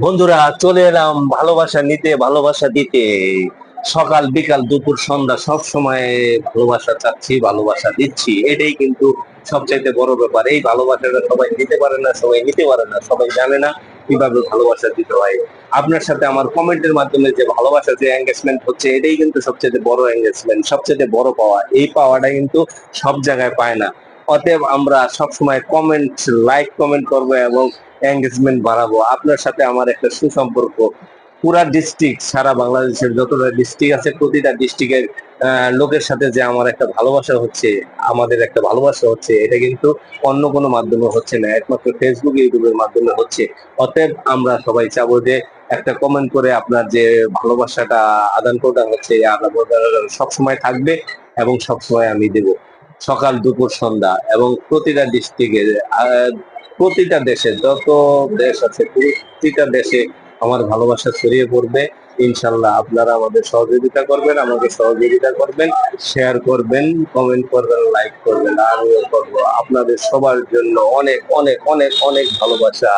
বন্ধুরা, চলে এলাম ভালোবাসা নিতে, ভালোবাসা দিতে। সকাল বিকাল দুপুর সন্ধ্যা সব সময় ভালোবাসা চাচ্ছি, ভালোবাসা দিচ্ছি, এটাই কিন্তু সবচাইতে বড় ব্যাপার। এই ভালোবাসাটা সবাই দিতে পারে না, সবাই নিতে পারে না, সবাই জানে না কিভাবে ভালোবাসা দিতে হয়। আপনার সাথে আমার কমেন্টের মাধ্যমে যে ভালোবাসা যে এঙ্গেজমেন্ট হচ্ছে, এটাই কিন্তু সবচেয়ে বড় এঙ্গেজমেন্ট, সবচেয়ে বড় পাওয়া। এই পাওয়াটা কিন্তু সব জায়গায় পায় না। অতএব আমরা সবসময় কমেন্ট, লাইক কমেন্ট করবো এবং এঙ্গেজমেন্ট বাড়াবো। আপনার সাথে আমার একটা সুসম্পর্ক। পুরা ডিস্ট্রিক্ট, সারা বাংলাদেশের যতটা ডিস্ট্রিক্ট আছে, প্রতিটা ডিস্ট্রিক্টের লোকের সাথে যে আমার একটা ভালোবাসা হচ্ছে, আমাদের একটা ভালোবাসা হচ্ছে, এটা কিন্তু অন্য কোনো মাধ্যমে হচ্ছে না, একমাত্র ফেসবুক ইউটিউবের মাধ্যমে হচ্ছে। অতএব আমরা সবাই চাবো যে একটা কমেন্ট করে আপনার যে ভালোবাসাটা আদান প্রদান হচ্ছে, এই আদান প্রদান সবসময় থাকবে এবং সবসময় আমি দেব। সকাল দুপুর সন্ধ্যা এবং প্রতিটা ডিস্ট্রিক্টে, প্রতিটা দেশে যত দেশ আছে, প্রতিটা দেশে আমার ভালোবাসা ছড়িয়ে পড়বে। ইনশাল্লাহ আপনারা আমাদের সহযোগিতা করবেন, আমাকে সহযোগিতা করবেন, শেয়ার করবেন, কমেন্ট করবেন, লাইক করবেন, আমিও করবো। আপনাদের সবার জন্য অনেক অনেক অনেক অনেক ভালোবাসা।